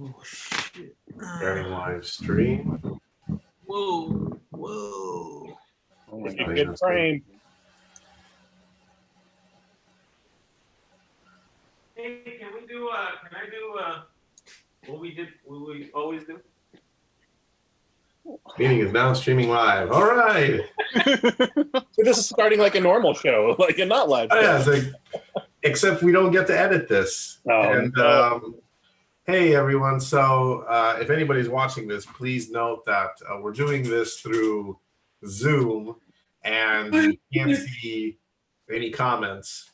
Oh shit. Starting live stream. Whoa. Whoa. Oh my If God. you Good frame. Hey, can we do can I do what we always do? Meeting is now streaming live. All right. So this is starting like a normal show, like a not live Oh, show. yeah, it's like, except we don't get to edit this. Oh, And no. hey, everyone. So if anybody's watching this, please note that we're doing this through Zoom, and you can't see any comments.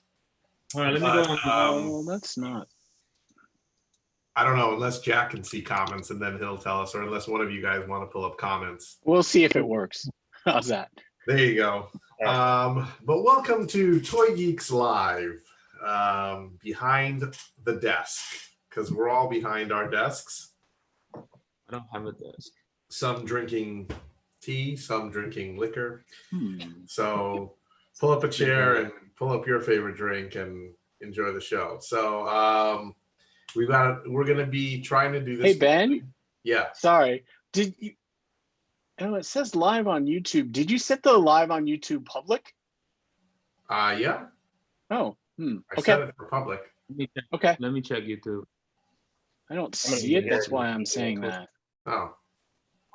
All right, let me But, go on. That's not. I don't know, unless Jack can see comments, and then he'll tell us, or unless one of you guys want to pull up comments. We'll see if it works. How's that? There you go. But welcome to Toy Geeks Live, behind the desk, because we're all behind our desks. I don't have a desk. Some drinking tea, some drinking liquor. Hmm. So pull up a chair and pull up your favorite drink and enjoy the show. So we're gonna be trying to do this. Hey, Ben? Yeah. Sorry. Did you? Oh, it says live on YouTube. Did you set the live on YouTube public? Yeah. Oh. I Okay. set it for public. Let me check, Okay. let me check YouTube. I don't see it. That's why I'm saying that. Oh.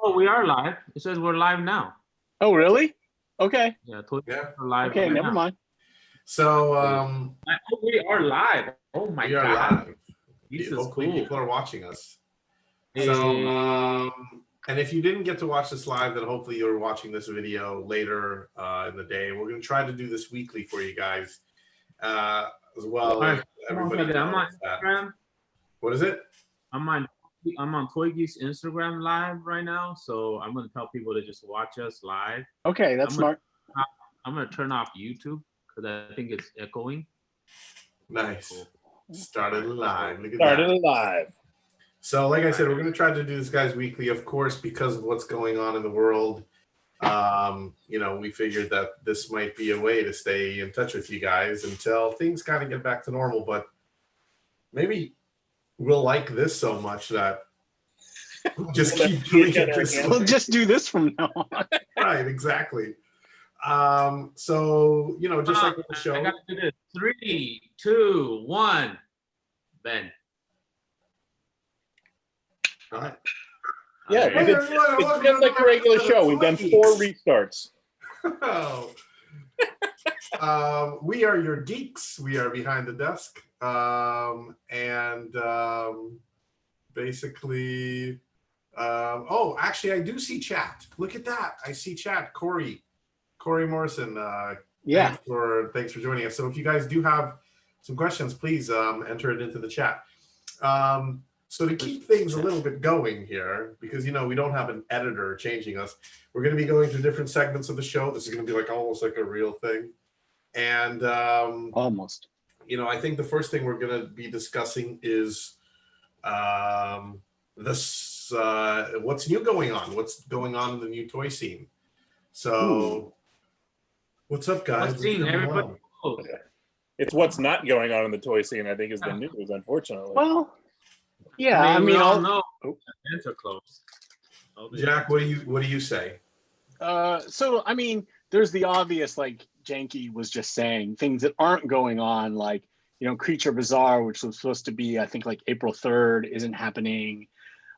Oh, we are live. It says we're live now. Oh, really? Okay. Yeah, Yeah. we're live. Okay. right Never now. mind. So Oh, we are live. Oh my we are god. live. This is Hopefully cool. people are watching us. Hey. So and if you didn't get to watch this live, then hopefully you're watching this video later in the day. We're going to try to do this weekly for you guys as well. All right. Everybody I'm on knows that. Instagram. What is it? I'm on Toy Geeks Instagram live right now, so I'm gonna tell people to just watch us live. Okay, that's smart. I'm gonna turn off YouTube because I think it's echoing. Nice. Cool. Started live. Look at Started that. live. So like I said, we're going to try to do this, guys, weekly, of course, because of what's going on in the world. We figured that this might be a way to stay in touch with you guys until things kind of get back to normal. But maybe we'll like this so much that we'll just keep doing it this way. We'll just do this from now on. Right, exactly. So, just like with the show. I gotta do this. 3, 2, 1. Ben. All right. Yeah, Hey, it's everyone, just like a regular show. We've done 4 restarts. Oh. We are your geeks. We are behind the desk. Basically, actually, I do see chat. Look at that. I see chat. Corey Morrison. Yeah. Thanks for joining us. So if you guys do have some questions, please enter it into the chat. So to keep things a little bit going here, because we don't have an editor changing us, we're going to be going through different segments of the show. This is going to be like almost like a real thing. And Almost. I think the first thing we're going to be discussing is this what's new going on, what's going on in the new toy scene. So what's up, guys? What's scene, everybody? It's what's not going on in the toy scene, I think, is the news, unfortunately. Well, yeah, I mean, we all know Oh. events are closed. Jack, what do you say? So I mean, there's the obvious, like Janky was just saying, things that aren't going on, like Creature Bazaar, which was supposed to be, I think, like April 3rd, isn't happening.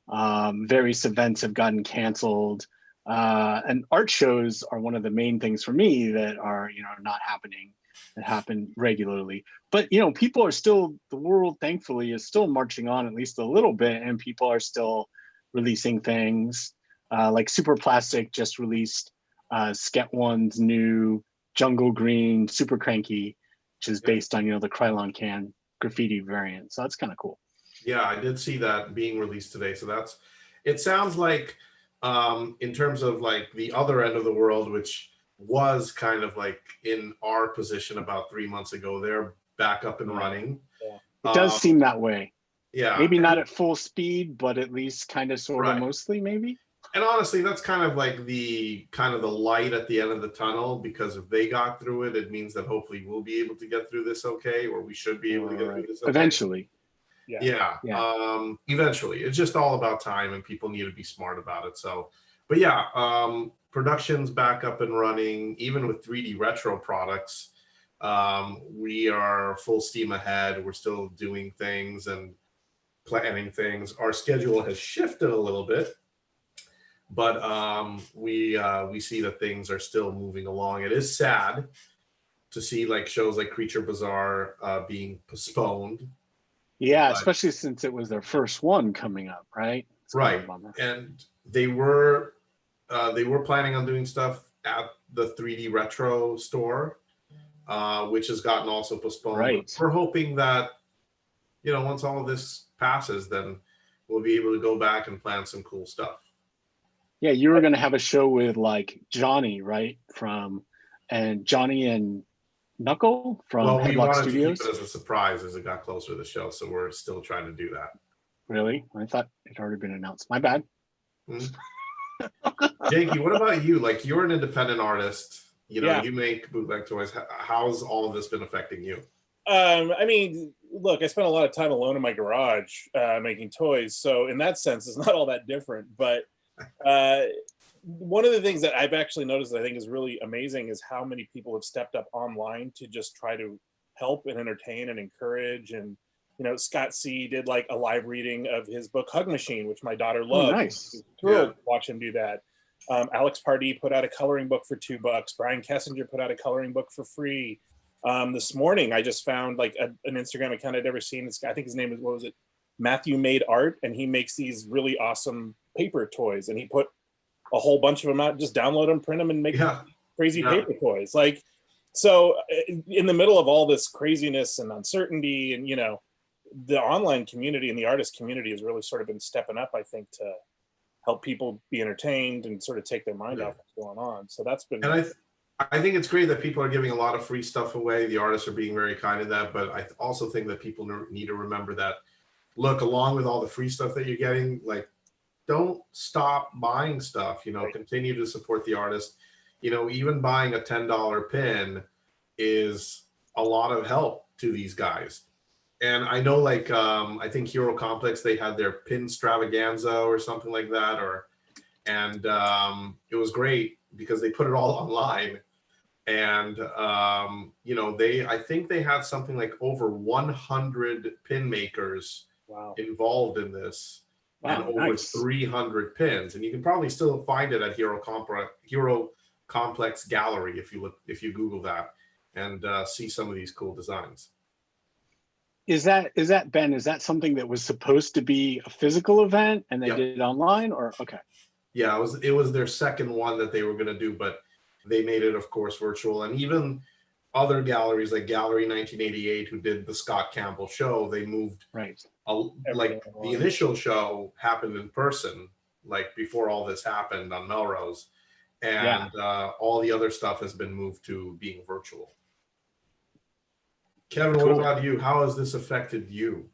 Various events have gotten canceled, and art shows are one of the main things for me that are not happening. That happen regularly, but people are still, the world thankfully is still marching on at least a little bit, and people are still releasing things. Like Super Plastic just released Sket One's new Jungle Green Super Cranky, which is based on the Krylon can graffiti variant. So that's kind of cool. Yeah, I did see that being released today. So it sounds like in terms of like the other end of the world, which was kind of like in our position about 3 months ago, they're back up and running. Yeah. It does seem that way. Yeah. Maybe not at full speed, but at least kind of sort of mostly maybe. And honestly, that's kind of like the light at the end of the tunnel, because if they got through it, it means that hopefully we'll be able to get through this okay, or we should be able to get through this okay. Eventually. Yeah. Yeah. Eventually, it's just all about time, and people need to be smart about it. So, but yeah, production's back up and running. Even with 3D retro products, we are full steam ahead. We're still doing things and planning things. Our schedule has shifted a little bit, but we see that things are still moving along. It is sad to see like shows like Creature Bazaar being postponed. Yeah, But, especially since it was their first one coming up, right? It's kind of right, a bummer. and they were planning on doing stuff at the 3D retro store, which has gotten also postponed. Right. But we're hoping that, you know, once all of this passes, then we'll be able to go back and plan some cool stuff. Yeah, you were going to have a show with like Johnny, right? And Johnny and Knuckle from Well, we Headlock wanted Studios. to keep it as a surprise as it got closer to the show, so we're still trying to do that. Really? I thought it had already been announced. My bad. Jakey, what about you? Like, you're an independent artist. You know, Yeah. you make bootleg toys. How's all of this been affecting you? I mean, look, I spent a lot of time alone in my garage making toys, so in that sense, it's not all that different. But one of the things that I've actually noticed that I think is really amazing is how many people have stepped up online to just try to help and entertain and encourage. And you know, Scott C did like a live reading of his book Hug Machine, which my daughter loved. Nice. Thrilled to watch him do that. Alex Pardee put out a coloring book for $2. Brian Kessinger put out a coloring book for free. This morning, I just found like an Instagram account I'd never seen. This guy, I think his name is, what was it? Matthew Made Art, and he makes these really awesome paper toys. And he put a whole bunch of them out. Just download them, print them, and make crazy paper toys. Like, so in the middle of all this craziness and uncertainty, and you know, the online community and the artist community has really sort of been stepping up, I think, to help people be entertained and sort of take their mind off what's going on. So that's been. And I think it's great that people are giving a lot of free stuff away. The artists are being very kind in that, but I also think that people need to remember that, look, along with all the free stuff that you're getting, like, don't stop buying stuff, you know, continue to support the artist. You know, even buying a $10 pin is a lot of help to these guys. And I know, like, I think Hero Complex, they had their pin extravaganza or something like that, and it was great because they put it all online. And you know, I think they had something like over 100 pin makers involved in this, and over 300 pins. And you can probably still find it at Hero Complex Gallery if you Google that and see some of these cool designs. Is that Ben? Is that something that was supposed to be a physical event and they did it online, or okay? Yeah, it was their second one that they were going to do, but they made it, of course, virtual. And even other galleries like Gallery 1988, who did the Scott Campbell show, they moved. Right. Like the initial show happened in person, like before all this happened on Melrose, and all the other stuff has been moved to being virtual. Kevin, what about you? How has this affected you?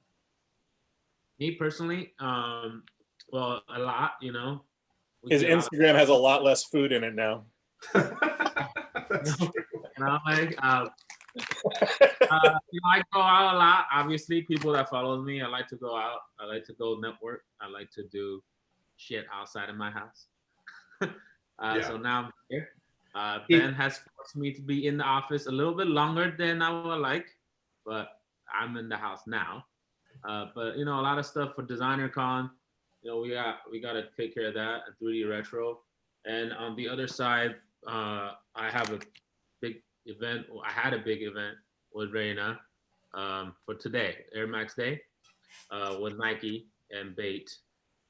Me personally, well, a lot, you know. His Instagram has a lot less food in it now. That's true. You know, like, you know, I go out a lot. Obviously, people that follow me, I like to go out. I like to go network. I like to do shit outside of my house. So now I'm here. Ben has forced me to be in the office a little bit longer than I would like, but I'm in the house now. But you know, a lot of stuff for Designer Con. You know, we got to take care of that at 3D Retro. And on the other side, I have a big event. I had a big event with Reina for today, Air Max Day, with Nike and Bait.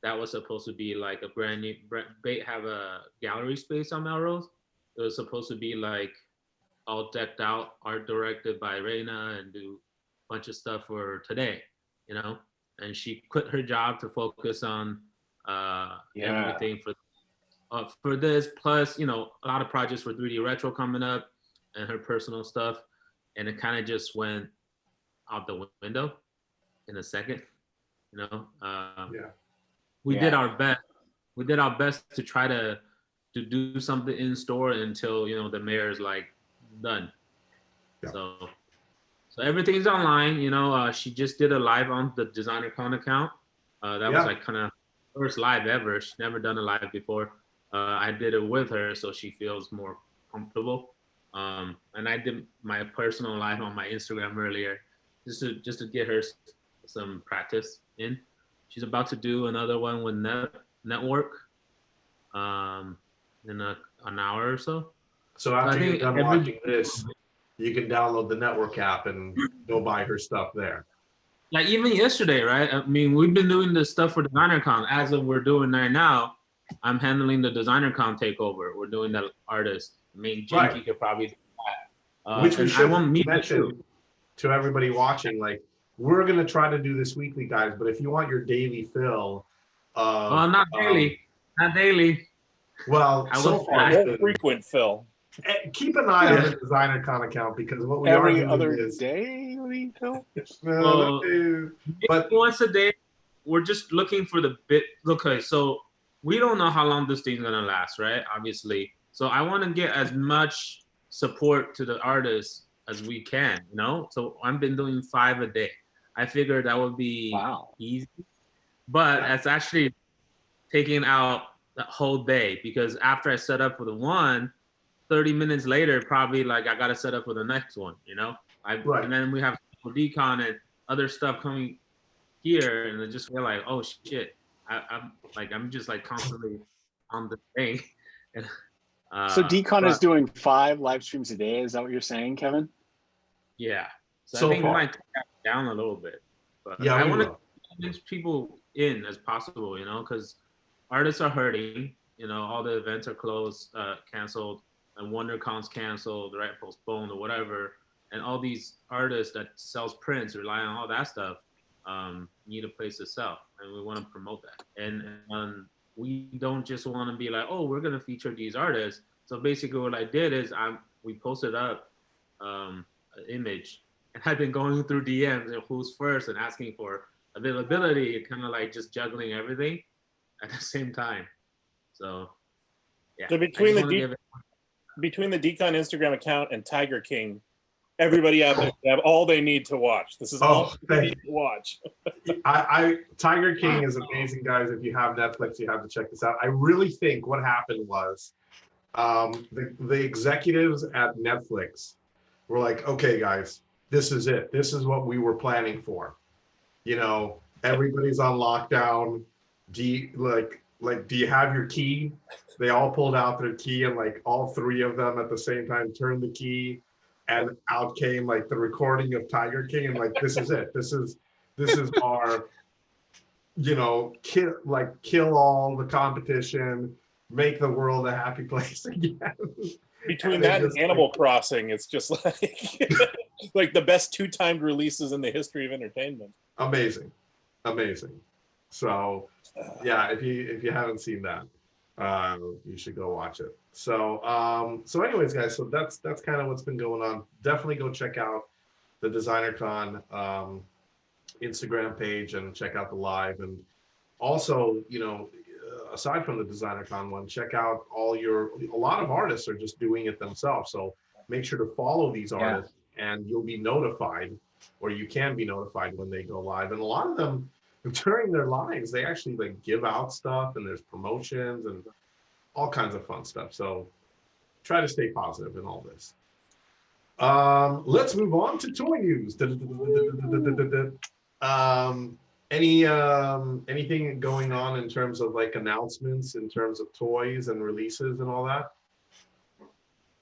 That was supposed to be like a brand new. Bait have a gallery space on Melrose. It was supposed to be like all decked out, art directed by Reina, and do a bunch of stuff for today, you know. And she quit her job to focus on everything for this. Plus, you know, a lot of projects for 3D Retro coming up, and her personal stuff, and it kind of just went out the window in a second, you know. We did our best. We did our best to try to do something in store until, you know, the mayor's like done. So So everything's online. You know, she just did a live on the DesignerCon account. That was like kind of first live ever. She's never done a live before. I did it with her, so she feels more comfortable. And I did my personal live on my Instagram earlier, just to get her some practice in. She's about to do another one with Network in an hour or so. So after you're done watching this, you can download the Network app and go buy her stuff there. Like even yesterday, right? I mean, we've been doing this stuff for DesignerCon. As of we're doing right now, I'm handling the DesignerCon takeover. We're doing the artist. I mean, Jinky could probably do that. Which we should mention to everybody watching. Like, we're going to try to do this weekly, guys. But if you want your daily fill of... not daily. Not daily. Well, so far, frequent fill. Keep an eye on the DesignerCon account, because what we are doing is daily fill. But once a day, we're just looking for the bit. Okay, so we don't know how long this thing's gonna last, right? Obviously, so I want to get as much support to the artists as we can, you know. So I've been doing 5 a day. I figured that would be easy, but it's actually taking out the whole day, because after I set up for the one, 30 minutes later, probably like I got to set up for the next one, you know? And then we have decon and other stuff coming here, and I just feel like, oh shit, I'm just like constantly on the thing. And, so decon is doing 5 live streams a day. Is that what you're saying, Kevin? Yeah. So I think we might cut that down a little bit, but I want to get as people in as possible, you know, because artists are hurting. You know, all the events are closed, canceled. And WonderCon's canceled, right, postponed or whatever, and all these artists that sells prints, rely on all that stuff, need a place to sell, and we want to promote that. And we don't just want to be like, oh, we're gonna feature these artists. So basically, what I did is we posted up an image, and I've been going through DMs and who's first and asking for availability, kind of like just juggling everything at the same time. So yeah. So between the Decon Instagram account and Tiger King, everybody out there have all they need to watch. This is all they need to watch. Tiger King is amazing, guys. If you have Netflix, you have to check this out. I really think what happened was the executives at Netflix were like, okay, guys, this is it. This is what we were planning for. You know, everybody's on lockdown. Do you have your key? They all pulled out their key, and like all 3 of them at the same time turned the key, and out came like the recording of Tiger King, and like, this is it. This is our, you know, kill all the competition, make the world a happy place again. Between that and Animal Crossing, it's just like like the best 2-timed releases in the history of entertainment. Amazing. So yeah, if you haven't seen that, you should go watch it. So anyways, guys, so that's kind of what's been going on. Definitely go check out the DesignerCon Instagram page and check out the live. And also, you know, aside from the DesignerCon one, check out a lot of artists are just doing it themselves. So make sure to follow these artists, and you'll be notified, or you can be notified when they go live. And a lot of them, during their lives, they actually like give out stuff, and there's promotions and all kinds of fun stuff. So try to stay positive in all this. Let's move on to toy news. Anything going on in terms of like announcements, in terms of toys and releases and all that?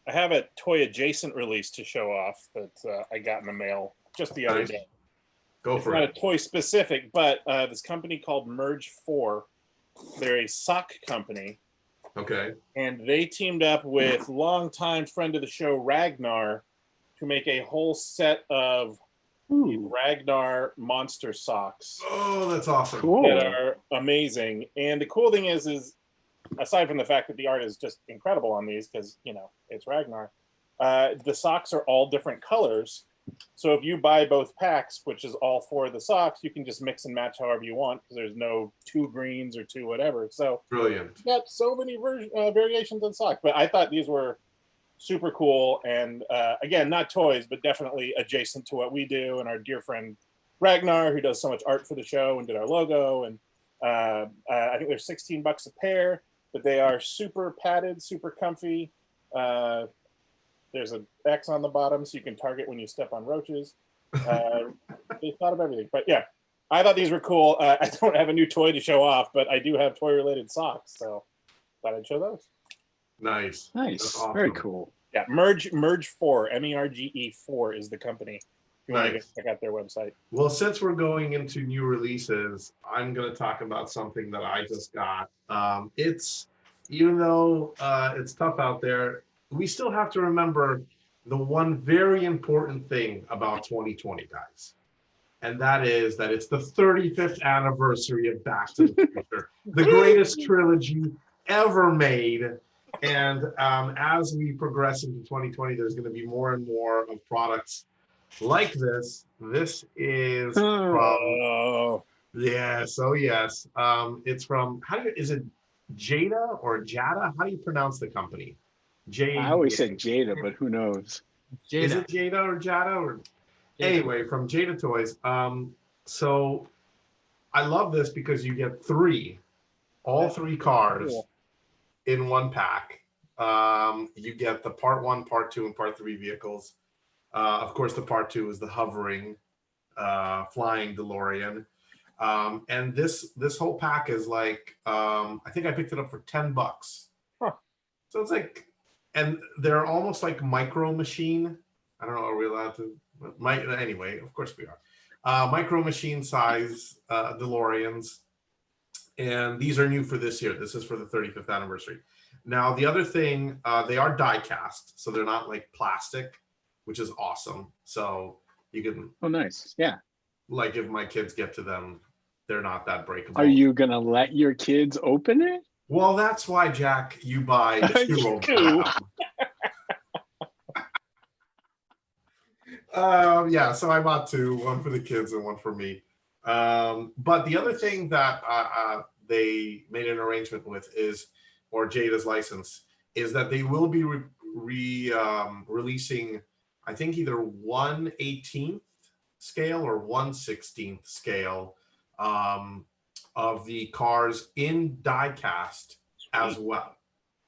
I have a toy adjacent release to show off that I got in the mail just the other day. Go for it. It's not a toy specific, but this company called Merge 4, they're a sock company. Okay. And they teamed up with longtime friend of the show, Ragnar, to make a whole set of Ragnar monster socks. Oh, that's awesome. Cool. That are amazing. And the cool thing is aside from the fact that the art is just incredible on these, because, you know, it's Ragnar, the socks are all different colors. So if you buy both packs, which is all 4 of the socks, you can just mix and match however you want, because there's no 2 greens or 2 whatever. So brilliant. You got so many variations on socks. But I thought these were super cool. And again, not toys, but definitely adjacent to what we do. And our dear friend Ragnar, who does so much art for the show and did our logo. And I think they're $16 a pair, but they are super padded, super comfy. There's an X on the bottom so you can target when you step on roaches. They thought of everything. But yeah, I thought these were cool. I don't have a new toy to show off, but I do have toy-related socks, so thought I'd show those. Nice. Awesome. Very cool. Yeah, Merge 4, MERGE 4 is the company. If you want to check out their website. Well, since we're going into new releases, I'm going to talk about something that I just got. It's, even though it's tough out there, we still have to remember the one very important thing about 2020, guys. And that is that it's the 35th anniversary of Back to the Future, the greatest trilogy ever made. And as we progress into 2020, there's going to be more and more of products like this. This is from, yes, oh yes. It's from, is it Jada or Jada? How do you pronounce the company? I always said Jada, but who knows? Jada. Is it Jada or Jada? Or anyway, from Jada Toys. So I love this because you get all three cars in one pack. You get the part 1, part 2, and part 3 vehicles. Of course, the part 2 is the hovering, flying DeLorean. And this whole pack is like, I think I picked it up for $10. Huh. So it's like, and they're almost like Micro Machine. I don't know, are we allowed to? Anyway, of course we are. Micro Machine size DeLoreans. And these are new for this year. This is for the 35th anniversary. Now, the other thing, they are die cast, so they're not like plastic, which is awesome. So you can... Oh, nice. Yeah. Like if my kids get to them, they're not that breakable. Are you going to let your kids open it? Well, that's why, Jack, you buy 2 of them. Yeah, so I bought 2, one for the kids and one for me. But the other thing that they made an arrangement with is, or Jada's license, is that they will be releasing, I think, either 1/18th scale or 1/16th scale of the cars in die cast as well.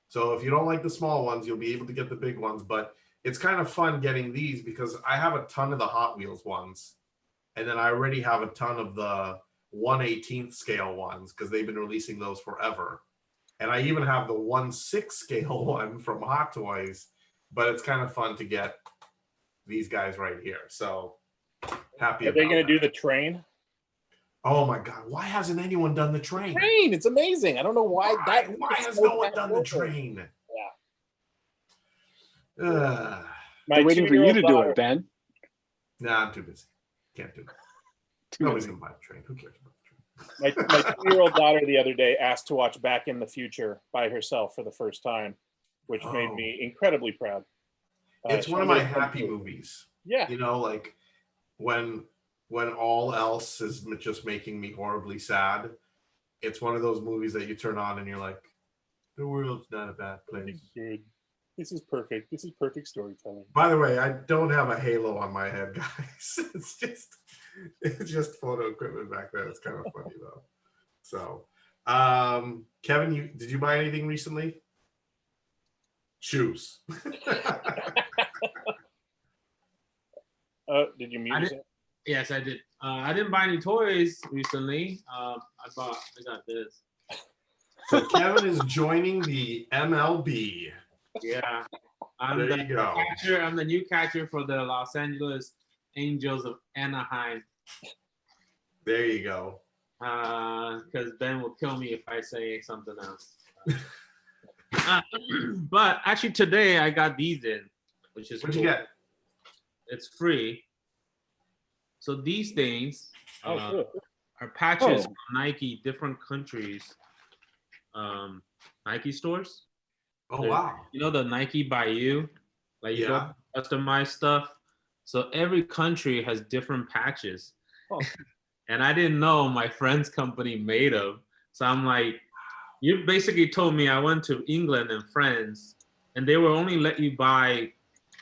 So if you don't like the small ones, you'll be able to get the big ones. But it's kind of fun getting these because I have a ton of the Hot Wheels ones. And then I already have a ton of the 1/18th scale ones because they've been releasing those forever. And I even have the 1/6 scale one from Hot Toys. But it's kind of fun to get these guys right here. So happy. Are they going to do the train? Oh my God! Why hasn't anyone done the train? Train, it's amazing. I don't know why. Why has no one done the train? Yeah. I'm waiting for you to do it, Ben. Nah, I'm too busy. Can't do it. Nobody's gonna buy the train. Who cares about the train? My 2-year-old daughter the other day asked to watch Back in the Future by herself for the first time, which made me incredibly proud. It's one of my happy movies. Yeah. You know, like when all else is just making me horribly sad, it's one of those movies that you turn on and you're like, the world's not a bad place. Good. This is perfect. This is perfect storytelling. By the way, I don't have a halo on my head, guys. It's just photo equipment back there. It's kind of funny though. So, Kevin, did you buy anything recently? Shoes. Did you mute it? Yes, I did. I didn't buy any toys recently. I got this. So Kevin is joining the MLB. Yeah. There you go. I'm the new catcher for the Los Angeles Angels of Anaheim. There you go. Because Ben will kill me if I say something else. But actually today I got these in, which is What'd cool. you get? It's free. So these things Cool. are patches from Nike, different countries, Nike stores. Oh, wow. You know the Nike by you? Like you don't customize stuff. So every country has different patches. Oh. And I didn't know my friend's company made them. So I'm like, you basically told me I went to England and France and they will only let you buy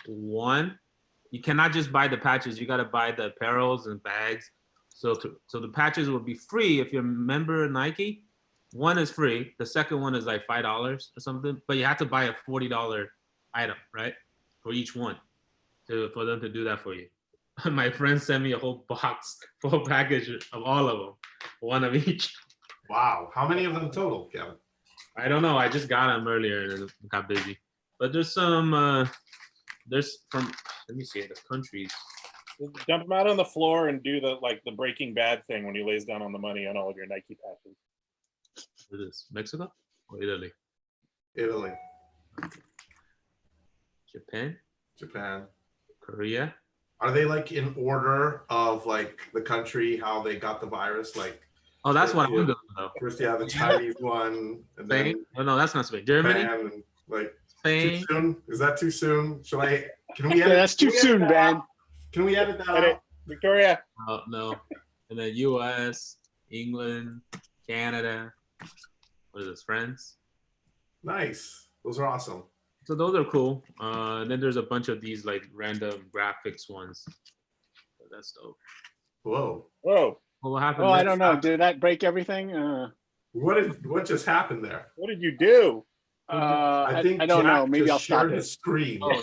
one. You cannot just buy the patches. You got to buy the apparels and bags. So the patches will be free if you're a member of Nike. One is free. The second one is like $5 or something. But you have to buy a $40 item, right, for each one, for them to do that for you. My friend sent me a whole box, full package of all of them, one of each. Wow. How many of them total, Kevin? I don't know. I just got them earlier and got busy. But there's some. There's from. Let me see the countries. Dump them out on the floor and do the Breaking Bad thing when he lays down on the money on all of your Nike patches. What is this? Mexico or Italy? Italy. Japan. Korea. Are they like in order of like the country how they got the virus? Like, oh, that's what I'm doing though. First, you have the Chinese one, and Spain. then Oh no, that's not Spain. Germany. Japan, and, like Spain. too soon? Is that too soon? Should I? Can we edit? Yeah, that's too soon, Ben. Can we edit that out? Victoria. Oh no. And then U.S., England, Canada. What is this? France. Nice. Those are awesome. So those are cool. And then there's a bunch of these like random graphics ones. So that's dope. Whoa. Whoa. Well, what happened? Oh, I don't know. Did that break everything? What just happened there? What did you do? I think I don't Jack know. Maybe just I'll stop shared it. his screen. Oh,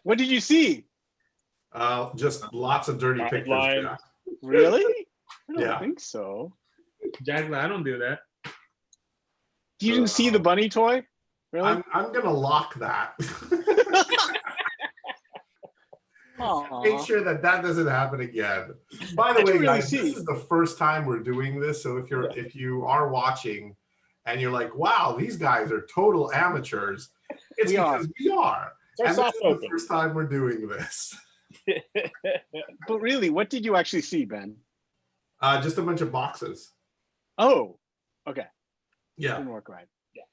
What did you see? Just lots of dirty pictures. Lines. Jack. Really? I don't Yeah. think so. Jack, I don't do that. You didn't see the bunny toy? Really? I'm gonna lock that. Make sure that doesn't happen again. By the way, guys, this is the first time we're doing this. So if you are watching and you're like, wow, these guys are total amateurs, it's because we are. And this is the first time we're doing this. But really, what did you actually see, Ben? Just a bunch of boxes. Oh, okay. Yeah. Didn't work right. Yeah.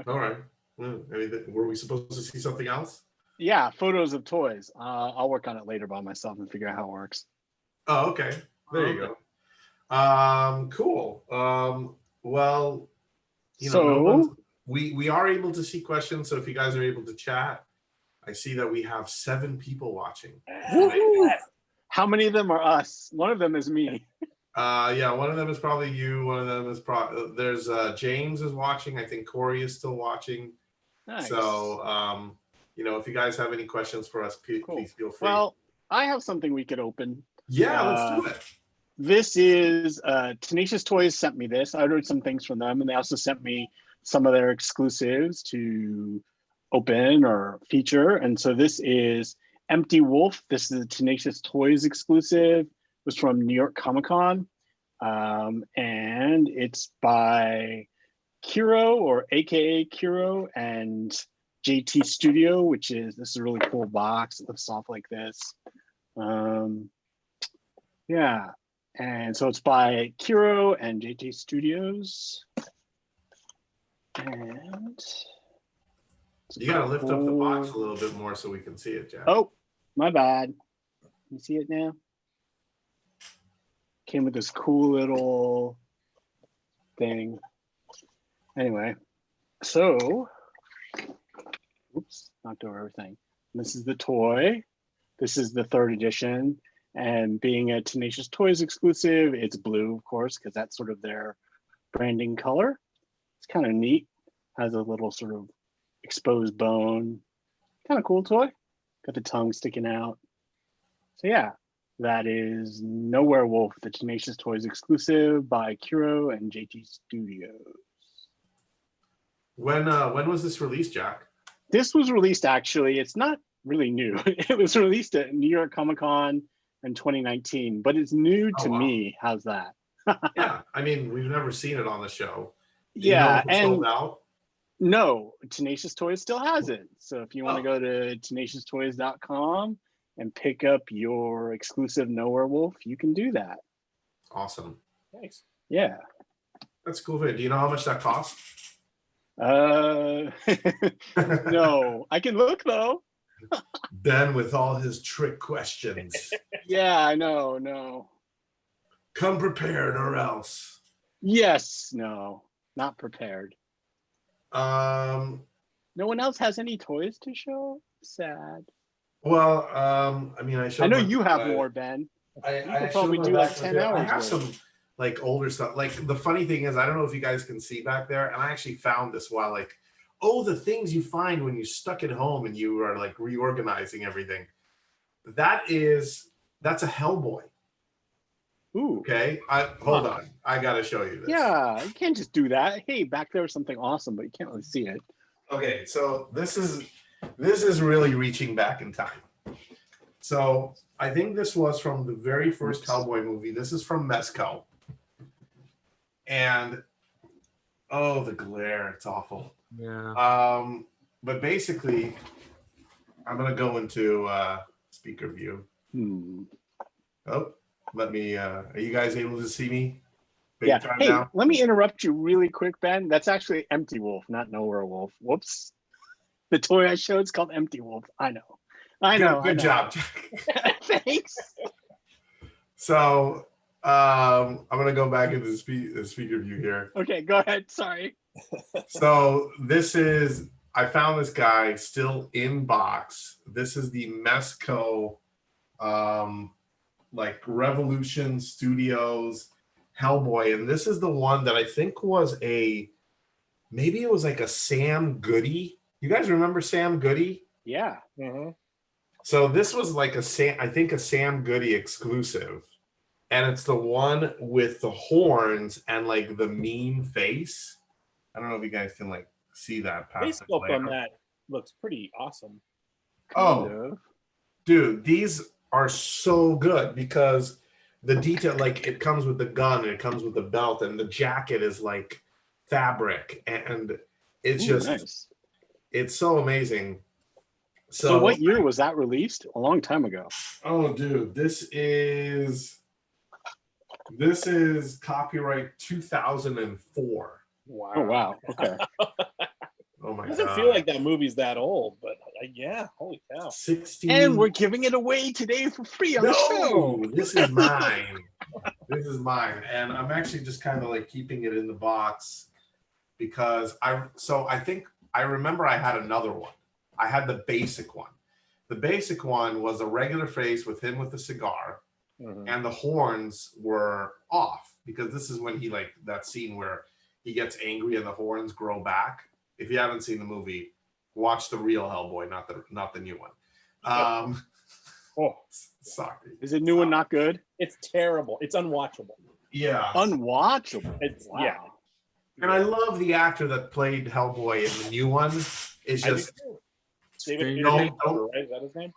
Okay. All right. Were we supposed to see something else? Yeah, photos of toys. I'll work on it later by myself and figure out how it works. Oh, okay. There you go. Cool. Well, we are able to see questions. So if you guys are able to chat, I see that we have 7 people watching. How many of them are us? One of them is me. Yeah, one of them is probably you. One of them is there's James is watching. I think Corey is still watching. Nice. So, if you guys have any questions for us, please feel free. Well, I have something we could open. Yeah, let's do it. This is Tenacious Toys sent me this. I ordered some things from them, and they also sent me some of their exclusives to open or feature. And so this is Empty Wolf. This is a Tenacious Toys exclusive. It was from New York Comic Con, and it's by Kiro, or AKA Kiro, and JT Studio, this is a really cool box. It looks off like this. Yeah, and so it's by Kiro and JT Studios. And you gotta lift up the box a little bit more so we can see it, Jack. Oh, my bad. You see it now? Came with this cool little thing. Anyway, so, oops, knocked over everything. This is the toy. This is the 3rd edition. And being a Tenacious Toys exclusive, it's blue, of course, because that's sort of their branding color. It's kind of neat. Has a little sort of exposed bone. Kind of cool toy. Got the tongue sticking out. So yeah, that is No Werewolf, the Tenacious Toys exclusive by Kiro and JT Studios. When was this released, Jack? This was released, actually, it's not really new. It was released at New York Comic Con in 2019, but it's new to me. How's that? Yeah, I mean, we've never seen it on the show. Sold out? No, Tenacious Toys still has it. So if you want to go to tenacioustoys.com and pick up your exclusive No Werewolf, you can do that. Awesome. Nice. Yeah. That's cool. Do you know how much that costs? No, I can look though. Ben with all his trick questions. Yeah, I know. No. Come prepared or else. Yes. No, not prepared. No one else has any toys to show? Sad. Well, I mean, I showed. I know my- you have more, Ben. I You could showed probably my do like back 10 there. I hours have worth. some like older stuff. Like the funny thing is, I don't know if you guys can see back there, and I actually found this while like, oh, the things you find when you're stuck at home and you are like reorganizing everything. That's a Hellboy. Ooh. Okay, hold on. I gotta show you this. Yeah, you can't just do that. Hey, back there was something awesome, but you can't really see it. Okay, so this is really reaching back in time. So I think this was from the very first Hellboy movie. This is from Mezco. And oh, the glare, it's awful. Yeah. But basically, I'm gonna go into speaker view. Oh, let me are you guys able to see me? Yeah. Hey, now? Let me interrupt you really quick, Ben. That's actually Empty Wolf, not Nowhere Wolf. Whoops. The toy I showed is called Empty Wolf. I know. Good job, Jack. Thanks. So I'm gonna go back into the speaker view here. Okay, go ahead. Sorry. So I found this guy still in box. This is the Mezco like Revolution Studios Hellboy, and this is the one that I think was maybe it was like a Sam Goody. You guys remember Sam Goody? Yeah. Mm-hmm. So this was like a Sam Goody exclusive, and it's the one with the horns and like the mean face. I don't know if you guys can like see that. Face sculpt on that looks pretty awesome. Oh, dude, these are so good because the detail, like it comes with the gun and it comes with the belt, and the jacket is like fabric, and it's just nice. It's so amazing. So what year was that released? A long time ago. Oh, dude, this is copyright 2004. Wow. Oh wow. Okay. Oh my god. It doesn't feel like that movie's that old, but yeah, holy cow. 16. And we're giving it away today for free on the show. This is mine. This is mine. And I'm actually just kind of like keeping it in the box because I think I remember I had another one. I had the basic one. The basic one was a regular face with him with a cigar, and the horns were off because this is when he like that scene where he gets angry and the horns grow back. If you haven't seen the movie, watch the real Hellboy, not the new one. Sorry. Is the new one not good? It's terrible. It's unwatchable. Yeah. Unwatchable. Wow. Yeah. And I love the actor that played Hellboy in the new one. It's just David, right? Is that his name?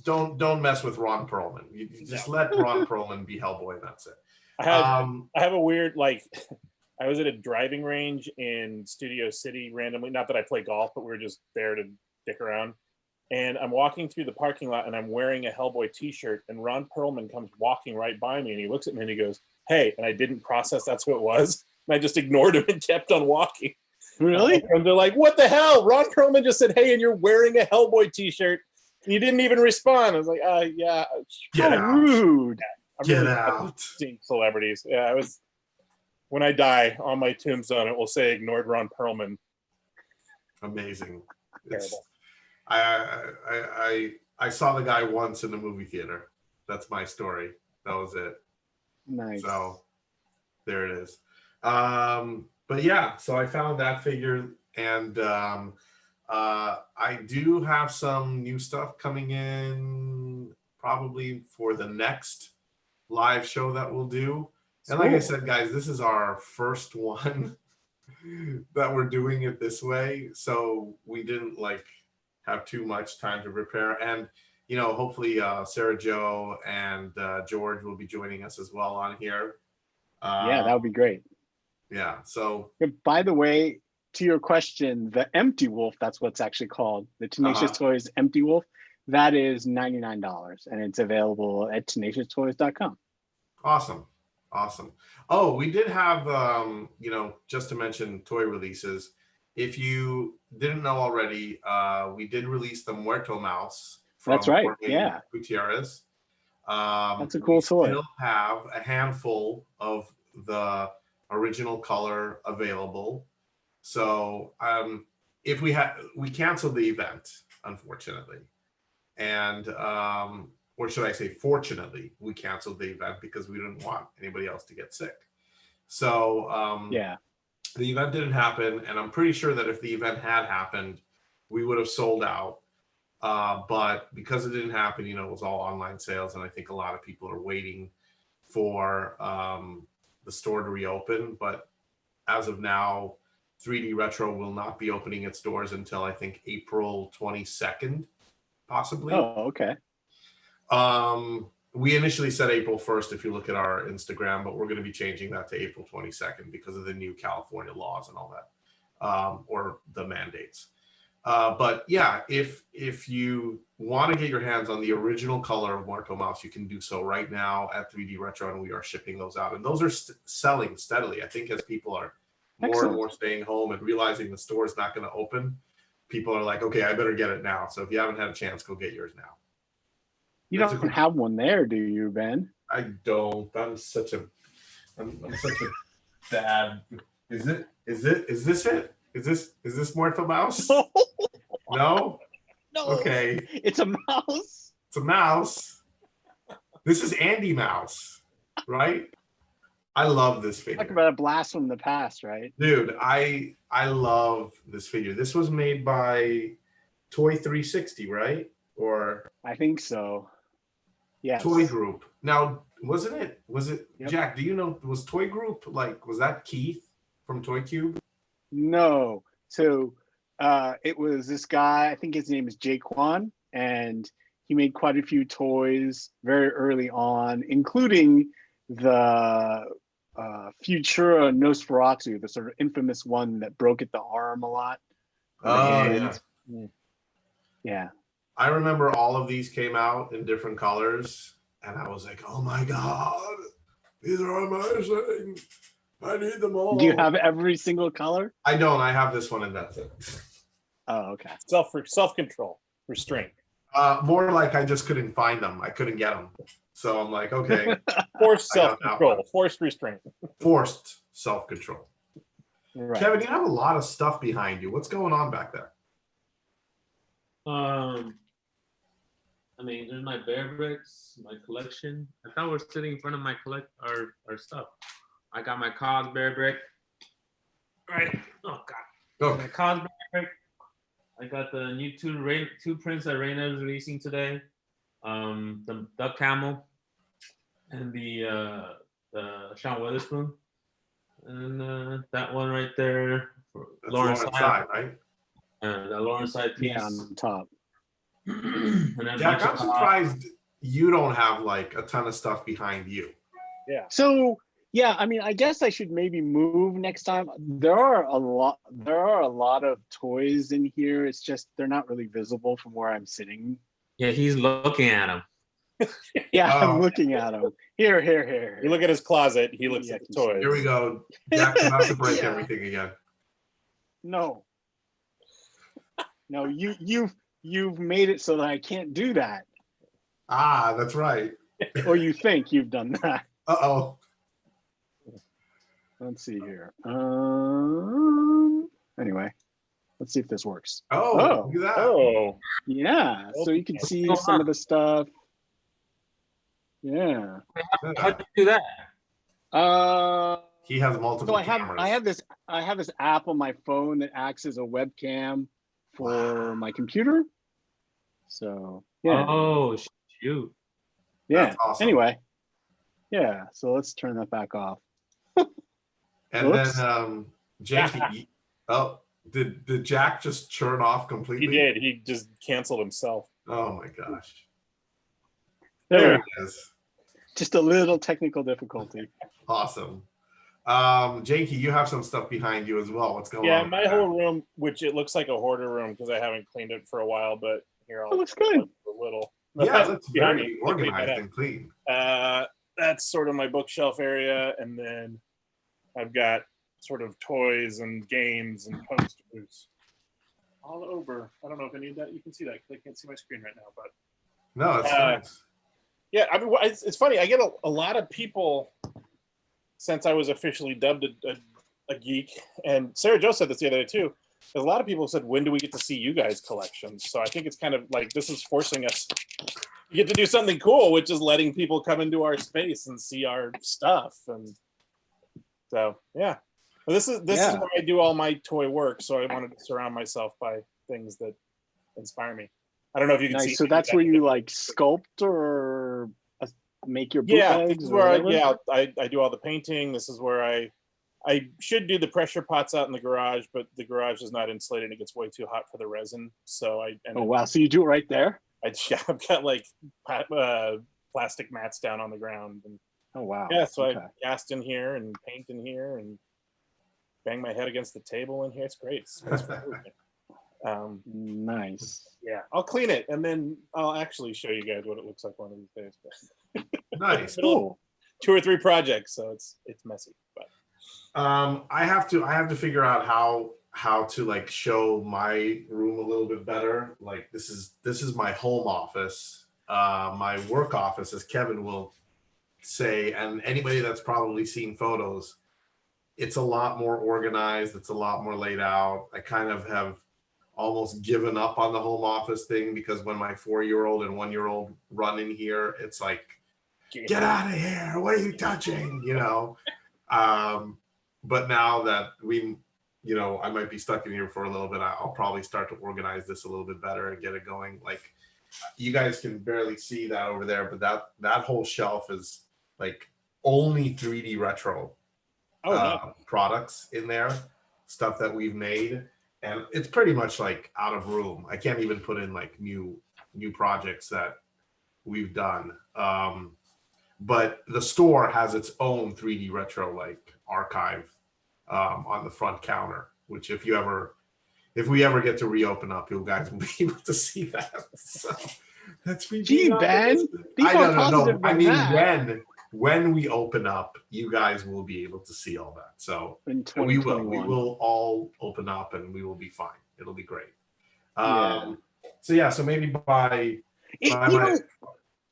Don't mess with Ron Perlman. You just let Ron Perlman be Hellboy, and that's it. I have a weird like. I was at a driving range in Studio City randomly. Not that I play golf, but we were just there to dick around. And I'm walking through the parking lot, and I'm wearing a Hellboy T-shirt. And Ron Perlman comes walking right by me, and he looks at me and he goes, "Hey!" And I didn't process that's who it was. And I just ignored him and kept on walking. Really? And they're like, "What the hell?" Ron Perlman just said, "Hey," and you're wearing a Hellboy T-shirt. You didn't even respond. I was like, yeah. Get out. Rude. Get out. Celebrities. Yeah, I was. When I die, on my tombstone, it will say "ignored Ron Perlman." Amazing. Terrible. I saw the guy once in the movie theater. That's my story. That was it. Nice. So there it is. But yeah, so I found that figure, and I do have some new stuff coming in probably for the next live show that we'll do. And like I said, guys, this is our first one that we're doing it this way. So we didn't like have too much time to prepare. And, you know, hopefully Sarah Jo and George will be joining us as well on here. Yeah, that would be great. Yeah. So by the way, to your question, the Empty Wolf, that's what's actually called. The Tenacious Toys Empty Wolf, that is $99 and it's available at tenacioustoys.com. Awesome. Oh, we did have, you know, just to mention toy releases. If you didn't know already, we did release the Muerto Mouse. That's right. Jorge Yeah. Gutierrez. That's a cool toy. We still have a handful of the original color available. So if we canceled the event, unfortunately, and or should I say, fortunately, we canceled the event because we didn't want anybody else to get sick. So the event didn't happen, and I'm pretty sure that if the event had happened, we would have sold out. But because it didn't happen, it was all online sales, and I think a lot of people are waiting for the store to reopen. But as of now, 3D Retro will not be opening its doors until I think April 22nd, possibly. Oh, okay. We initially said April 1st if you look at our Instagram, but we're going to be changing that to April 22nd because of the new California laws and all that, or the mandates. But yeah, if you want to get your hands on the original color of Muerto Mouse, you can do so right now at 3D Retro, and we are shipping those out. And those are selling steadily. I think as people are more and more staying home and realizing the store is not going to open, people are like, okay, I better get it now. So if you haven't had a chance, go get yours now. You don't have one there, do you, Ben? I don't. I'm such a bad. Is this it? Is this Muerto Mouse? No? No. Okay. It's a mouse. It's a mouse. This is Andy Mouse, right? I love this figure. Talk about a blast from the past, right? Dude, I love this figure. This was made by Toy 360, right? Or I think so. Yeah. Toy Group. Now, was it Yep. Jack, do you know, was Toy Group, was that Keith from Toy Cube? No. So it was this guy, I think his name is Jaquan, and he made quite a few toys very early on, including the Futura Nosferatu, the sort of infamous one that broke at the arm a lot. Oh, yeah. Yeah. I remember all of these came out in different colors, and I was like, oh my God, these are amazing. I need them all. Do you have every single color? I don't. I have this one, and that's it. Oh, okay. Self-control, restraint. More like I just couldn't find them. I couldn't get them. So I'm like, okay. Forced self-control, forced restraint. Forced self-control. Right. Kevin, you have a lot of stuff behind you. What's going on back there? I mean, there's my bear bricks, my collection. I thought we're sitting in front of my our stuff. I got my Cos bear brick. Right. Oh God. Okay. My Cos bear brick. I got the new two prints that Raina is releasing today. The Duck Camel and the Sean Witherspoon. And that one right there for Lawrence Side, right? The Lawrence Side piece. Yeah, on top. And then Jack, I'm surprised you don't have a ton of stuff behind you. Yeah. So yeah, I mean, I guess I should maybe move next time. There are a lot of toys in here. It's just they're not really visible from where I'm sitting. Yeah, he's looking at them. Yeah, I'm looking at them. Here. You look at his closet, he looks at the toys. Here we go. Jack about to break everything again. No, you've made it so that I can't do that. Ah, that's right. Or you think you've done that. Uh-oh. Let's see here. Anyway, let's see if this works. Oh, look at that. Oh, yeah. So you can see some of the stuff. Yeah. How'd you do that? He has multiple cameras. I have this app on my phone that acts as a webcam for my computer. So yeah. Oh shoot. Yeah. That's awesome. Anyway. Yeah. So let's turn that back off. And Whoops. then Jake, did Jack just churn off completely? he did. He just canceled himself. Oh my gosh. There There it is. Just a little technical difficulty. Awesome. Jakey, you have some stuff behind you as well. What's going on? Yeah, my whole room, which it looks like a hoarder room because I haven't cleaned it for a while, but here It looks good. a little. Yeah, that's behind very me. organized and clean. That's sort of my bookshelf area, and then I've got sort of toys and games and posters all over. I don't know if any of that you can see that because I can't see my screen right now, but No, it's nice. yeah, I mean, it's funny. I get a lot of people since I was officially dubbed a geek, and Sarah Jo said this the other day too. a lot of people said, when do we get to see you guys' collections? So I think it's kind of like this is forcing us to get to do something cool, which is letting people come into our space and see our stuff. And so, yeah. Well, this is where I do all my toy work. So I wanted to surround myself by things that inspire me. I don't know if you can see. So that's where you like sculpt or make your bootlegs? Yeah, this is where I do all the painting. This is where I should do the pressure pots out in the garage, but the garage is not insulated and it gets way too hot for the resin. So wow, so you do it right there? I've got like plastic mats down on the ground. And, oh wow. Yeah, so I cast in here and paint in here and bang my head against the table in here. It's great. It's nice. Yeah, I'll clean it and then I'll actually show you guys what it looks like one of these days. Nice. Cool. 2 or 3 projects, so it's messy, but I have to figure out how to like show my room a little bit better. Like this is my home office, my work office, as Kevin will say, and anybody that's probably seen photos, it's a lot more organized. It's a lot more laid out. I kind of have almost given up on the home office thing because when my 4-year-old and 1-year-old run in here, it's like, get out of here. What are you touching? You know? But now that I might be stuck in here for a little bit, I'll probably start to organize this a little bit better and get it going. Like you guys can barely see that over there, but that whole shelf is like only 3D retro products in there, stuff that we've made. And it's pretty much like out of room. I can't even put in like new projects that we've done. But the store has its own 3D retro like archive on the front counter, which if we ever get to reopen up, you guys will be able to see that. So that's me. Gee, Ben, no. I mean, when we open up, you guys will be able to see all that. So we will all open up and we will be fine. It'll be great. So maybe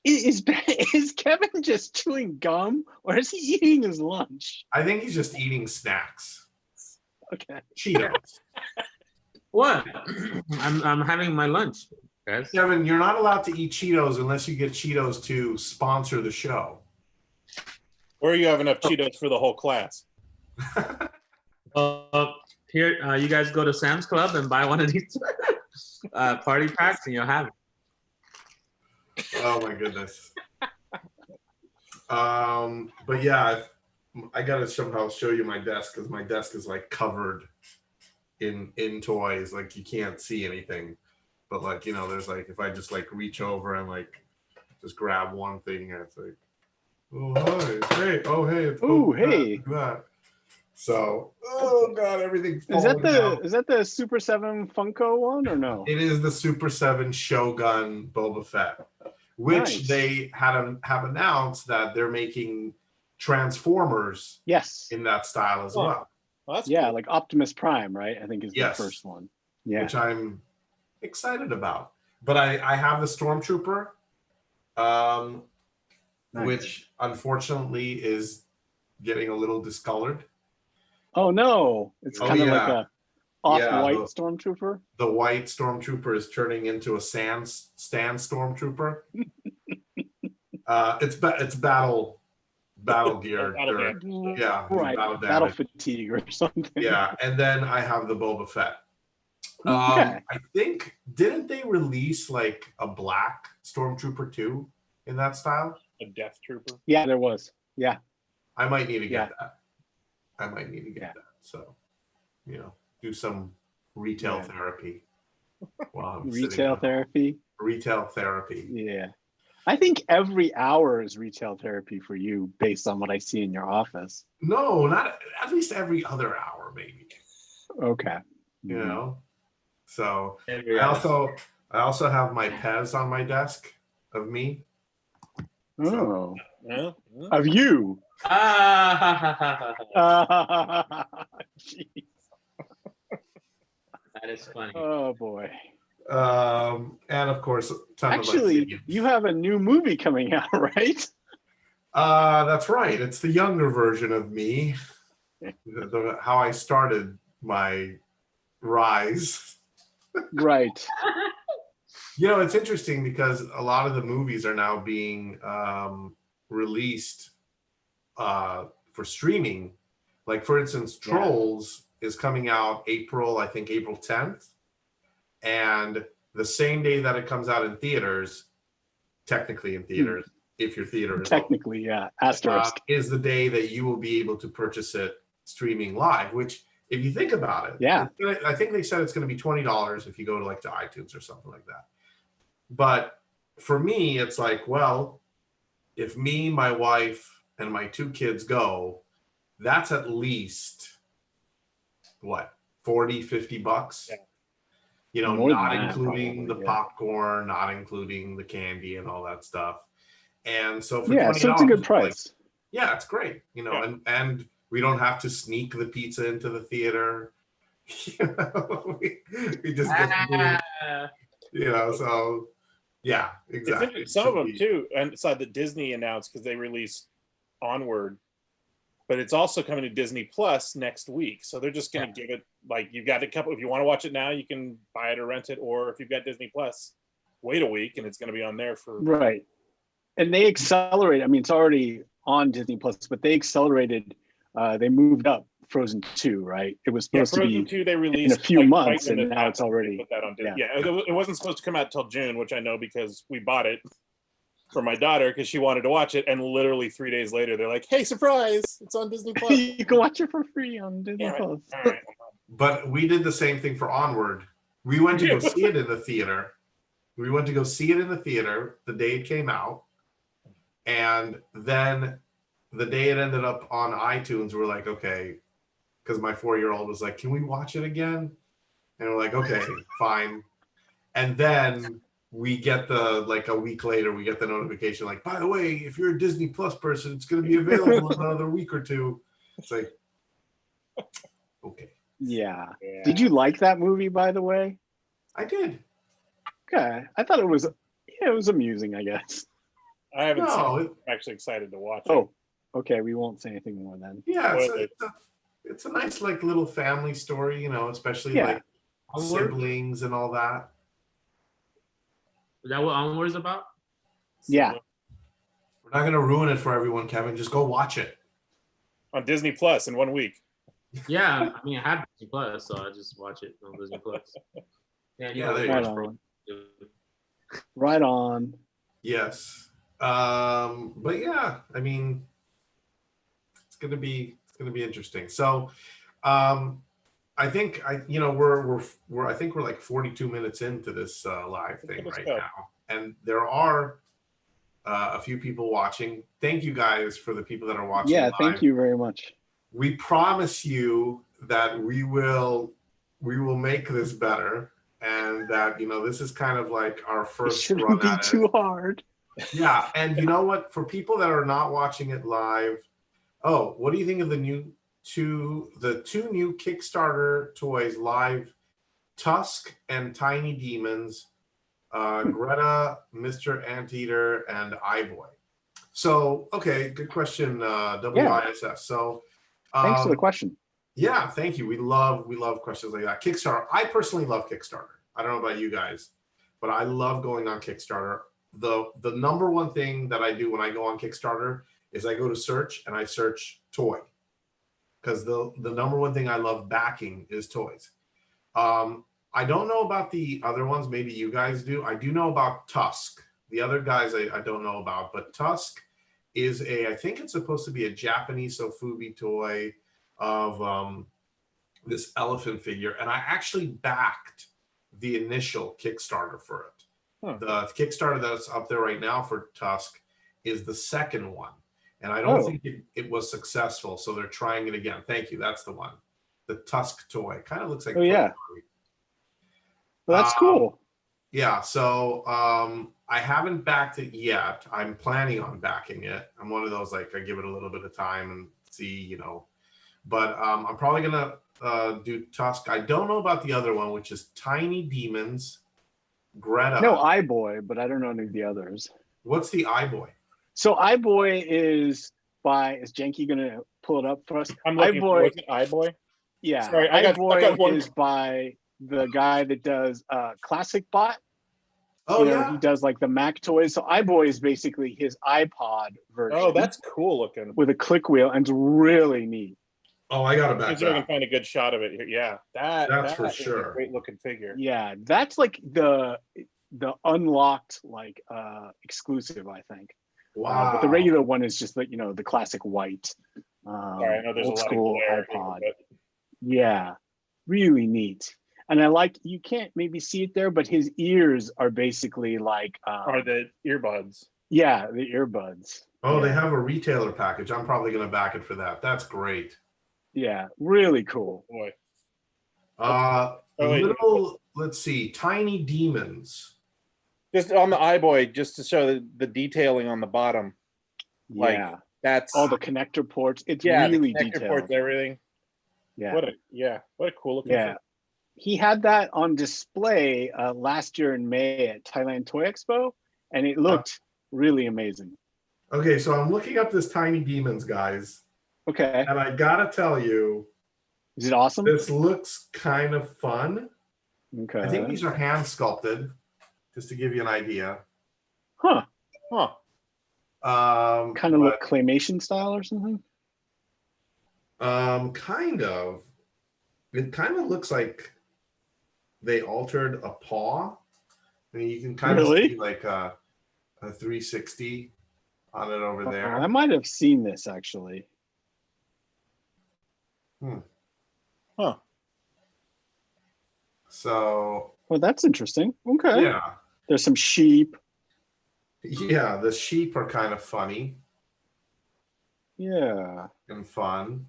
is Kevin just chewing gum or is he eating his lunch? I think he's just eating snacks. Okay. Cheetos. What? I'm having my lunch, guys. Kevin, you're not allowed to eat Cheetos unless you get Cheetos to sponsor the show. Or you have enough Cheetos for the whole class. Here, you guys go to Sam's Club and buy one of these party packs and you'll have it. Oh my goodness. But yeah, I gotta somehow show you my desk because my desk is like covered in toys. Like you can't see anything. But like, there's like if I just like reach over and like just grab one thing and it's like, oh hi, hey, oh hey, it's hey. That. So, oh god, everything. Is that the Super 7 Funko one or no? It is the Super 7 Shogun Boba Fett, which they have announced that they're making Transformers. Yes. In that style as well. Well, that's cool. Like Optimus Prime, right? I think is the first one. Yeah. Which I'm excited about. But I have the Stormtrooper, which unfortunately is getting a little discolored. Oh no! It's kind of like a off-white Stormtrooper. The white Stormtrooper is turning into a sand Stormtrooper. It's battle gear. Yeah, right. Battle fatigue or something. Yeah, and then I have the Boba Fett. Okay. I think didn't they release like a black Stormtrooper too in that style? A Death Trooper. Yeah, there was. Yeah. I might need to get that. I might need to get that. So, do some retail therapy while I'm retail therapy. Retail therapy. Yeah. I think every hour is retail therapy for you based on what I see in your office. No, not at least every other hour, maybe. Okay. So I also have my Pez on my desk of me. Oh. Yeah. Of you. Jeez. That is funny. Oh boy. And of course, actually, you have a new movie coming out, right? That's right. It's the younger version of me. How I started my Rise. Right. You know, it's interesting because a lot of the movies are now being released for streaming. Like, for instance, Trolls is coming out April 10th. And the same day that it comes out in theaters, technically in theaters, if your theater is technically, asterisk, is the day that you will be able to purchase it streaming live, which, if you think about it, I think they said it's going to be $20 if you go to like to iTunes or something like that. But for me, it's like, well, if me, my wife, and my 2 kids go, that's at least what, $40-50? Yeah. You know, More not than that, including probably, the popcorn, not including the candy and all that stuff. And so for $20, so it's a good price. Like, it's great. You know, and we don't have to sneak the pizza into the theater. You know, we just get to do, you know, so yeah, exactly. Some of them too, and saw that Disney announced because they released Onward, but it's also coming to Disney Plus next week. So they're just going to give it, like, you've got a couple. If you want to watch it now, you can buy it or rent it, or if you've got Disney Plus, wait a week and it's going to be on there for right. And they accelerate. I mean, it's already on Disney Plus, but they accelerated. They moved up Frozen 2, right? It was supposed to be Frozen 2. They released in a few like, months, and now it's already. Put that on Disney. It wasn't supposed to come out till June, which I know because we bought it for my daughter because she wanted to watch it, and literally 3 days later, they're like, "Hey, surprise! It's on Disney Plus. You can watch it for free on Disney Plus." All right. But we did the same thing for Onward. We went to go see it in the theater. We went to go see it in the theater the day it came out. And then the day it ended up on iTunes, we're like, okay, because my 4-year-old was like, can we watch it again? And we're like, okay, fine. And then we get like a week later, we get the notification like, by the way, if you're a Disney Plus person, it's going to be available in another week or two. It's like, okay. Yeah. Did you like that movie, by the way? I did. Okay. I thought it was amusing, I guess. I haven't seen it. I'm actually excited to watch it. Oh, okay. We won't say anything more then. Yeah, it's a nice like little family story, you know, especially like siblings and all that. Is that what Onward's about? Yeah. We're not gonna ruin it for everyone, Kevin. Just go watch it on Disney Plus in 1 week. Yeah, I mean, I have Disney Plus, so I just watch it on Disney Plus. Yeah, there you go. Right on. Yes. But yeah, I mean, it's gonna be interesting. So, I think we're I think we're like 42 minutes into this live thing right now, and there are a few people watching. Thank you guys for the people that are watching. Yeah, live. thank you very much. We promise you that we will make this better, and that this is kind of like our first. It shouldn't be too hard. Yeah, and you know what? For people that are not watching it live, what do you think of the two new Kickstarter toys live? Tusk and Tiny Demons, Greta, Mr. Anteater, and iBoy. So, okay, good question, WISS. So, thanks for the question. Yeah, thank you. We love questions like that. Kickstarter. I personally love Kickstarter. I don't know about you guys, but I love going on Kickstarter. The number one thing that I do when I go on Kickstarter is I go to search and I search toy, because the number one thing I love backing is toys. I don't know about the other ones. Maybe you guys do. I do know about Tusk. The other guys I don't know about, but Tusk is I think it's supposed to be a Japanese Sofubi toy of this elephant figure, and I actually backed the initial Kickstarter for it. The Kickstarter that's up there right now for Tusk is the second one, and I don't think it was successful, so they're trying it again. Thank you. That's the one. The Tusk toy kind of looks like. Oh yeah. Well, that's cool. Yeah. So I haven't backed it yet. I'm planning on backing it. I'm one of those, like, I give it a little bit of time and see, But I'm probably gonna do Tusk. I don't know about the other one, which is Tiny Demons. Greta. No, iBoy, but I don't know any of the others. What's the iBoy? So iBoy is Janky gonna pull it up for us? I'm looking for it. iBoy. Yeah, Sorry, I got one. is by the guy that does Classic Bot. Oh you know, yeah. he does like the Mac toys. So iBoy is basically his iPod version. Oh, that's cool looking. With a click wheel, and it's really neat. Oh, I gotta back See if I can that. find a good shot of it here. Yeah, That's for is sure. a great looking figure. Yeah, that's like the unlocked like exclusive, I think. Wow. But the regular one is just like, you know, the classic white Sorry, I know there's old a lot school of glare iPod. here, Yeah, really neat. And I like, you can't maybe see it there, but his ears are basically like are the earbuds. yeah, the earbuds. Oh, they Yeah. have a retailer package. I'm probably gonna back it for that. That's great. Yeah, really cool. Boy. Let's see, Tiny Demons. Just on the iBoy, just to show the detailing on the bottom. Like, Yeah, that's all the connector ports. It's the really connector detailed. ports, everything. Yeah, What a cool looking yeah. He had that on display last year in May at Thailand Toy Expo, and it looked really amazing. Okay, so I'm looking up this Tiny Demons, guys, Okay, and I gotta tell you, is it awesome? this looks kind of fun. Okay, I think these are hand sculpted, just to give you an idea. huh? Kind Kind of look claymation style or something. kind of. It kind of looks like they altered a paw. I mean, you can kind of see like a 360 on it over there. I might have seen this actually. So. Well, that's interesting. Okay. Yeah. There's some sheep. Yeah, the sheep are kind of funny. Yeah. And fun.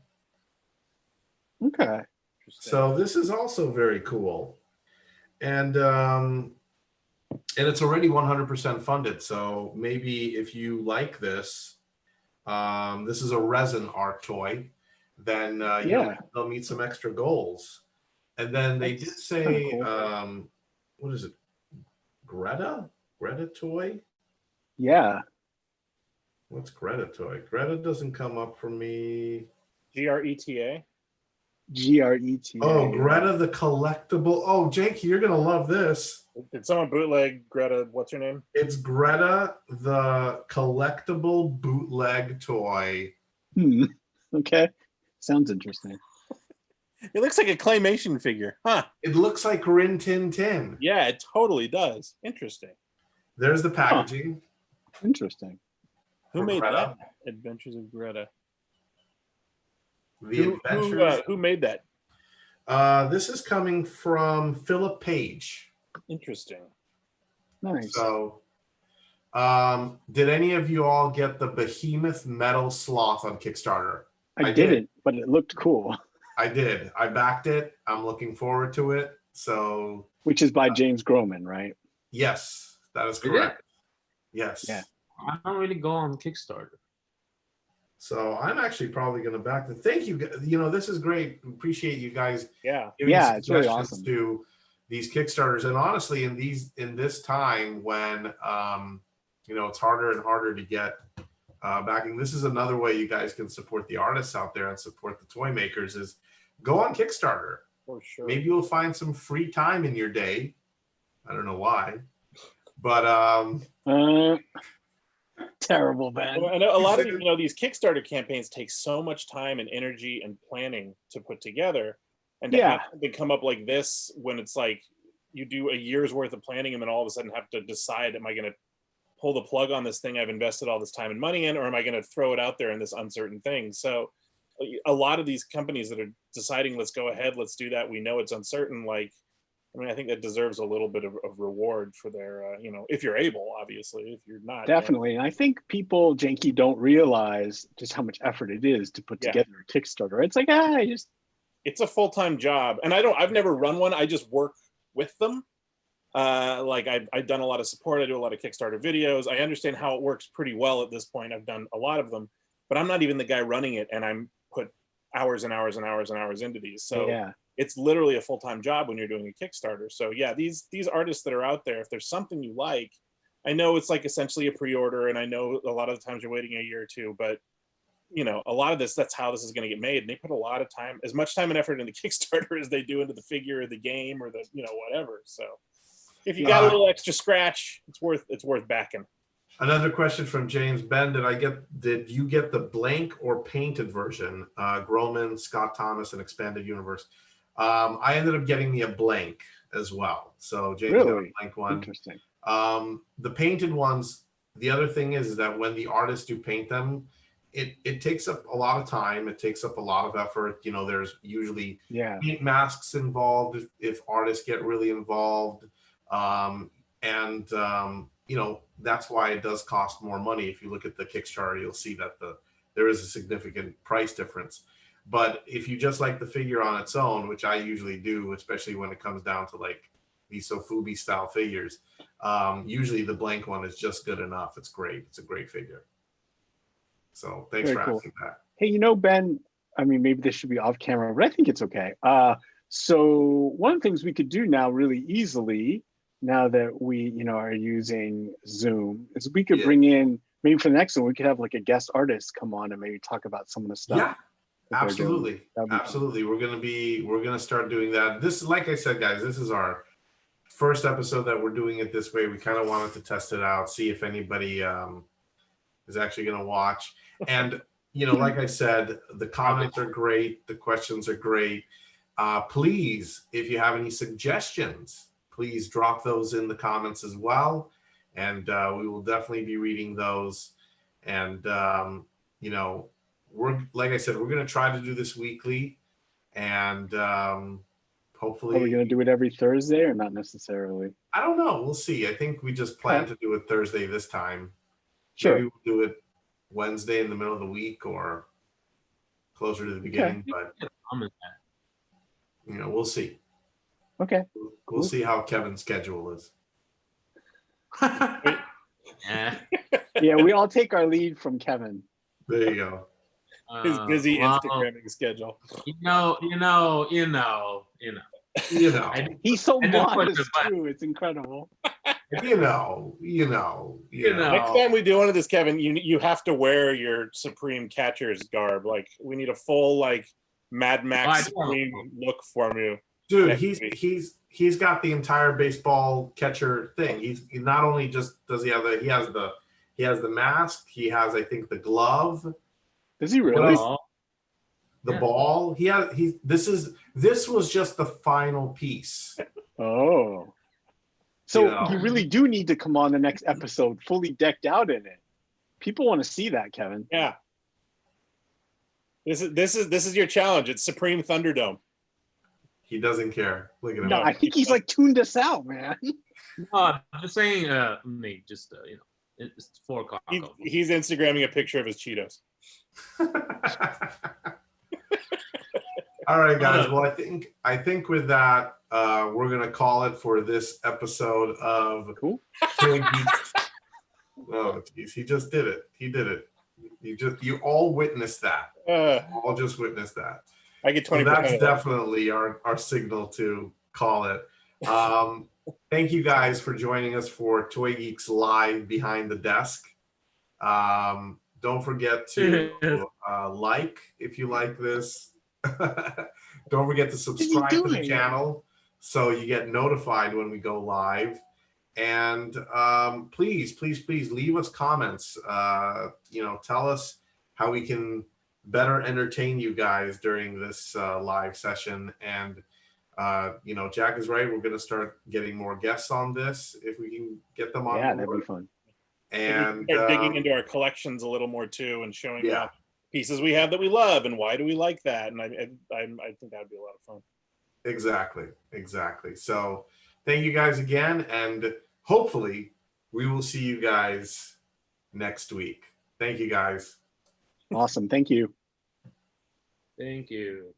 Okay. So this is also very cool. And it's already 100% funded. So maybe if you like this, this is a resin art toy, then they'll meet some extra goals. And then they did say, cool. What is it? Greta toy? Yeah. What's Greta toy? Greta doesn't come up for me. Greta. Greta. Oh, Greta the collectible. Oh, Janky, you're gonna love this. Did someone bootleg Greta? What's her name? It's Greta the collectible bootleg toy. Okay, sounds interesting. It looks like a claymation figure, huh? It looks like Rin Tin Tin. Yeah, it totally does. Interesting. There's the packaging. Interesting. Who made that? Adventures of Greta. Who made that? This is coming from Philip Page. Interesting. Nice. So, did any of you all get the Behemoth Metal Sloth on Kickstarter? I didn't, but it looked cool. I did. I backed it. I'm looking forward to it. So, which is by James Groman, right? Yes, that is correct. Yes. Yeah. I don't really go on Kickstarter. So I'm actually probably going to back the. Thank you. You know, this is great. Appreciate you guys. Yeah. It's really awesome. To these Kickstarters, and honestly, in this time when it's harder and harder to get backing, this is another way you guys can support the artists out there and support the toy makers. Is go on Kickstarter. For sure. Maybe you'll find some free time in your day. I don't know why, but terrible, man. I know a lot of these Kickstarter campaigns take so much time and energy and planning to put together, and to have they come up like this when it's like you do a year's worth of planning and then all of a sudden have to decide, am I going to pull the plug on this thing I've invested all this time and money in, or am I going to throw it out there in this uncertain thing? So a lot of these companies that are deciding, let's go ahead, let's do that, we know it's uncertain, I think that deserves a little bit of reward for their, if you're able, obviously. If you're not, definitely. And I think people, Janky, don't realize just how much effort it is to put together a Kickstarter. It's like, it's a full-time job, and I've never run one. I just work with them. I've done a lot of support. I do a lot of Kickstarter videos. I understand how it works pretty well at this point. I've done a lot of them, but I'm not even the guy running it, and I'm put hours and hours and hours and hours into these. So it's literally a full-time job when you're doing a Kickstarter. So yeah, these artists that are out there, if there's something you like, I know it's like essentially a pre-order, and I know a lot of the times you're waiting a year or two, but you know, a lot of this, that's how this is going to get made. And they put a lot of time, as much time and effort into Kickstarter as they do into the figure or the game or the, you know, whatever. So if you got a little extra scratch, it's worth backing. Another question from James Ben. Did you get the blank or painted version? Groman, Scott Thomas, and Expanded Universe. I ended up getting me a blank as well. So James got a blank one. Interesting. The painted ones, the other thing is that when the artists do paint them, it takes up a lot of time. It takes up a lot of effort. You know, there's usually paint masks involved if artists get really involved. You know, that's why it does cost more money. If you look at the Kickstarter, you'll see that there is a significant price difference. But if you just like the figure on its own, which I usually do, especially when it comes down to like these Sofubi style figures, usually the blank one is just good enough. It's great. It's a great figure. So thanks for asking that. Hey, you know, Ben, I mean, maybe this should be off camera, but I think it's okay. So one of the things we could do now really easily, now that we, you know, are using Zoom, is we could bring in, maybe for the next one, we could have like a guest artist come on and maybe talk about some of the stuff. Yeah, absolutely. Absolutely. We're going to start doing that. This, like I said, guys, this is our first episode that we're doing it this way. We kind of wanted to test it out, see if anybody is actually going to watch. And, you know, like I said, the comments are great. The questions are great. Please, if you have any suggestions, please drop those in the comments as well. And we will definitely be reading those. And, you know, like I said, we're going to try to do this weekly. And hopefully. Are we going to do it every Thursday or not necessarily? I don't know. We'll see. I think we just plan to do it Thursday this time. Sure. Maybe we'll do it Wednesday in the middle of the week or closer to the beginning. But, you know, we'll see. Okay. We'll see how Kevin's schedule is. Yeah, we all take our lead from Kevin. There you go. His busy Instagramming schedule. You know. He's so modest too. It's incredible. You know. Next time we do one of this, Kevin, you have to wear your Supreme Catcher's garb. Like, we need a full like Mad Max Supreme look from you. Dude, he's got the entire baseball catcher thing. He not only just does he has the mask. He has, I think, the glove. Does he really? The ball. This was just the final piece. Oh. So you really do need to come on the next episode fully decked out in it. People want to see that, Kevin. Yeah. This is your challenge. It's Supreme Thunderdome. He doesn't care. Look at him. No, I think he's like tuned us out, man. No, I'm just saying, Nate, just you know, it's 4 o'clock. He's Instagramming a picture of his Cheetos. All right, guys. Well, I think with that, we're gonna call it for this episode of Geeks. Oh, geez, he just did it. He did it. You all witnessed that. All just witnessed that. I get 20%. So that's definitely our signal to call it. Thank you guys for joining us for Toy Geeks Live Behind the Desk. Don't forget to like if you like this. Don't forget to subscribe to the channel so you get notified when we go live. And please leave us comments. You know, tell us how we can better entertain you guys during this live session. And you know, Jack is right. We're going to start getting more guests on this if we can get them on. Yeah, that'd be fun. And start digging into our collections a little more too, and showing off pieces we have that we love and why do we like that. And I think that'd be a lot of fun. Exactly. So thank you guys again, and hopefully we will see you guys next week. Thank you guys. Awesome. Thank you. Thank you.